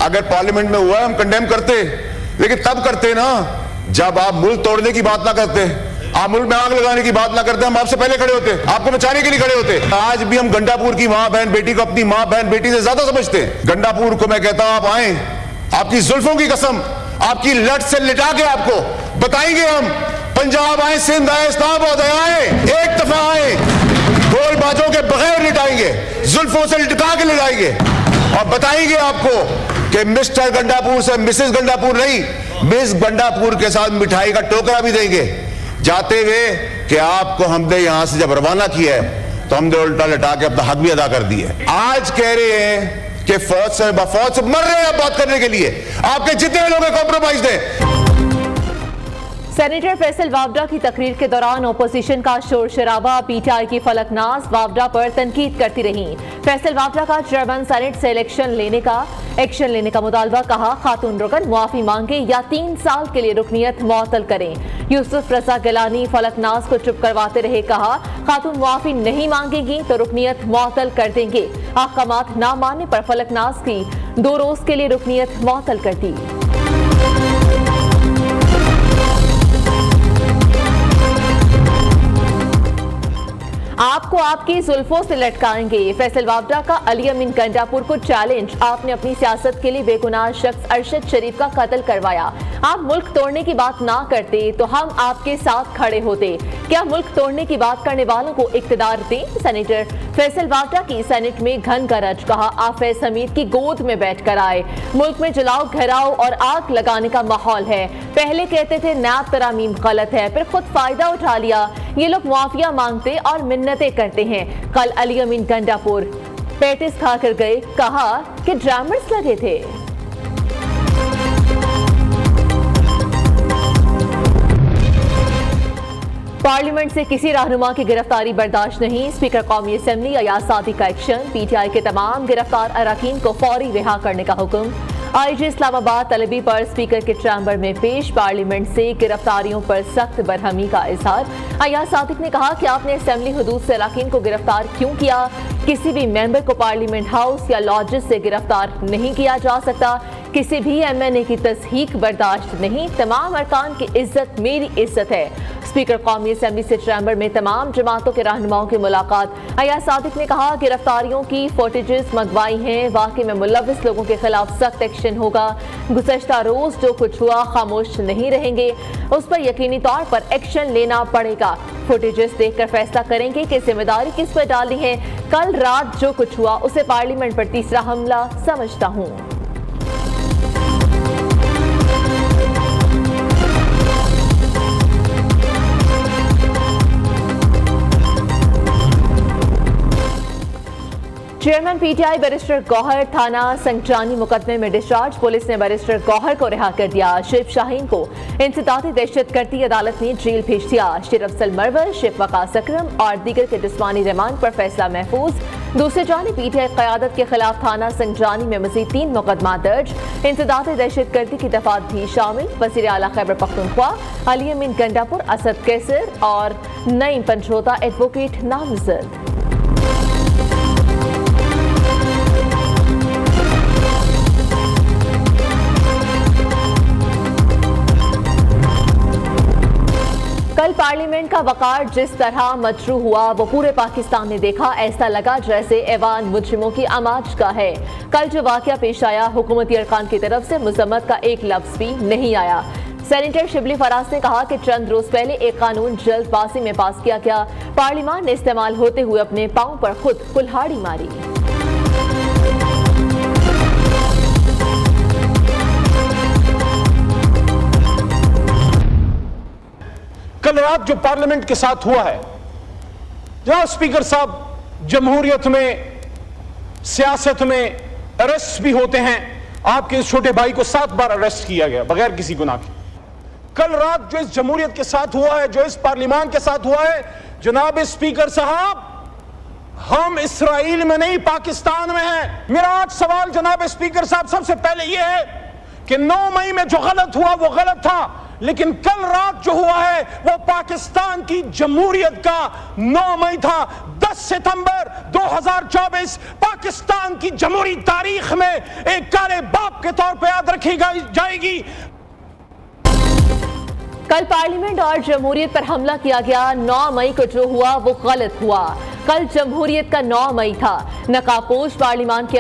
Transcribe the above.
अगर पार्लियामेंट में हुआ है हम कंडेम करते, लेकिन तब करते ना जब आप मुल्क तोड़ने की बात ना करते, आप मुल्क में आग लगाने की बात ना करते, हम आपसे पहले खड़े होते, आपको बचाने के लिए खड़े होते। आज भी हम गंडापुर की मां बहन बेटी को अपनी मां बहन बेटी से ज्यादा समझते हैं। गंडापुर को मैं कहता हूं आप आए, आपकी जुल्फों की कसम, आपकी लट से लिटा के आपको बताएंगे हम। पंजाब आए, सिंध आए, इस्लामाबाद आए, एक दफा आए, ढोल बाजों के बगैर लिटाएंगे, जुल्फों से लिटका के लिटाएंगे और बताएंगे आपको कि मिस्टर गंडापुर से मिसेस गंडापुर नहीं, मिस गंडापुर के साथ मिठाई का टोकरा भी देंगे जाते हुए कि आपको हमने यहां से जब रवाना किया है तो हमने उल्टा लटा के अपना हक भी अदा कर दिया है। आज कह रहे हैं कि फौज से मर रहे हैं बात करने के लिए, आपके जितने लोग कॉम्प्रोमाइज हैं। सेनेटर फैसल वावडा की तकरीर के दौरान ओपोजिशन का शोर शराबा, पीटीआई की फलकनाज वावडा पर तनकीद करती रही। फैसल वावडा का चेयरमैन सेनेट से एक्शन लेने का मुतालबा, कहा खातून रुकन मुआफी मांगे या 3 साल के लिए रुकनियत मुअत्तल करें। यूसुफ रजा गिलानी फलकनाज को चुप करवाते रहे, कहा खातून मुआफी नहीं मांगेगी तो रुकनियत मुअत्तल कर देंगे। अहकामात ना मानने पर फलकनाज की 2 रोज के लिए रुकनियत मुअत्तल कर दी। आपको आपकी जुल्फों से लटकाएंगे, फैसल वावडा का अली अमीन गंडापुर को चैलेंज। आपने अपनी सियासत के लिए बेगुनाह शख्स अरशद शरीफ का कत्ल करवाया। आप मुल्क तोड़ने की बात ना करते तो हम आपके साथ खड़े होते। क्या मुल्क तोड़ने की बात करने वालों को इख्तियार दें? सेनेटर फैसल वावडा की सेनेट में घन गरज, कहा आप फैज हमीद की गोद में बैठकर आए। मुल्क में जलाओ घेराव और आग लगाने का माहौल है। पहले कहते थे नैब तरामीम गलत है, फिर खुद फायदा उठा लिया। ये लोग मुआफिया मांगते और मिन्नतें करते हैं। कल अली अमीन गंडापुर पेटिस खाकर गए, कहा कि ड्रामर्स लगे थे। पार्लियामेंट से किसी रहनुमा की गिरफ्तारी बर्दाश्त नहीं, स्पीकर कौमी असेंबली अयाज सादी का एक्शन। पीटीआई के तमाम गिरफ्तार अरकान को फौरी रिहा करने का हुक्म। आईजी इस्लामाबाद तलबी पर स्पीकर के चैम्बर में पेश, पार्लियामेंट से गिरफ्तारियों पर सख्त बरहमी का इजहार। अयाज सादिक ने कहा कि आपने असेंबली हदूद से अरकान को गिरफ्तार क्यों किया? किसी भी मेंबर को पार्लियामेंट हाउस या लॉजेस से गिरफ्तार नहीं किया जा सकता। किसी भी एमएनए की तस्हीक बर्दाश्त नहीं। तमाम अरकान की इज्जत मेरी इज्जत है। स्पीकर कौमी असेंबली से चैम्बर में तमाम जमातों के रहनुमाओं की मुलाकात। अयाज सादिक ने कहा गिरफ्तारियों की फुटेजेस मंगवाई हैं, वाकई में मुलविस लोगों के खिलाफ सख्त एक्शन होगा। गुज़श्ता रोज जो कुछ हुआ खामोश नहीं रहेंगे, उस पर यकीनी तौर पर एक्शन लेना पड़ेगा। फुटेजेस देखकर फैसला करेंगे कि जिम्मेदारी किस पर डालनी है। कल रात जो कुछ हुआ उसे पार्लियामेंट पर तीसरा हमला समझता हूँ। चेयरमैन पीटीआई बैरिस्टर गौहर थाना संगजानी मुकदमे में डिस्चार्ज। पुलिस ने बैरिस्टर गौहर को रिहा कर दिया। शिव शाहीन को इंसदादी दहशतगर्दी अदालत ने जेल भेज दिया। शेर अफसल मरवर, शिव वकास अकरम और दीगर के जिस्मानी रिमांड पर फैसला महफूज। दूसरी जानिब पीटीआई क़यादत के खिलाफ थाना संगजानी में मज़ीद 3 मुकदमा दर्ज। इंसदादी दहशतगर्दी की दफात भी शामिल। वज़ीर आला खैबर पख्तूनख्वा अली अमीन गंडापुर, असद कैसर और नईम पंचोता एडवोकेट नामजद। कल पार्लियामेंट का वकार जिस तरह मजरू हुआ वो पूरे पाकिस्तान ने देखा। ऐसा लगा जैसे ऐवान मुजरिमों की आमाज का है। कल जो वाकया पेश आया, हुकूमती अरकान की तरफ से मुजम्मत का एक लफ्ज भी नहीं आया। सेनेटर शिबली फराज ने कहा कि चंद रोज पहले एक कानून जल्दबाजी में पास किया गया। पार्लियामान ने इस्तेमाल होते हुए अपने पांव पर खुद कुल्हाड़ी मारी। कल रात जो पार्लियामेंट के साथ हुआ है, जहां स्पीकर साहब जमहूरियत में, सियासत में अरेस्ट भी होते हैं, आपके इस छोटे भाई को 7 बार अरेस्ट किया गया बगैर किसी गुनाह के। कल रात जो इस जमहूरियत के साथ हुआ है, जो इस पार्लियामान के साथ हुआ है, जनाब स्पीकर साहब, हम इसराइल में नहीं पाकिस्तान में हैं। मेरा आज सवाल जनाब स्पीकर साहब सबसे पहले यह है कि 9 मई में जो गलत हुआ वो गलत था, लेकिन कल रात जो हुआ है वो पाकिस्तान की जमहूरियत का 9 मई था। 10 सितंबर 2024 पाकिस्तान की जमहूरी तारीख में एक काले बाप के तौर पर याद रखी जाएगी। कल पार्लियामेंट और जमहूरियत पर हमला किया गया। 9 मई को जो हुआ वो गलत हुआ। कल जमहूरियत का 9 मई था। नकाबपोश पार्लियामान के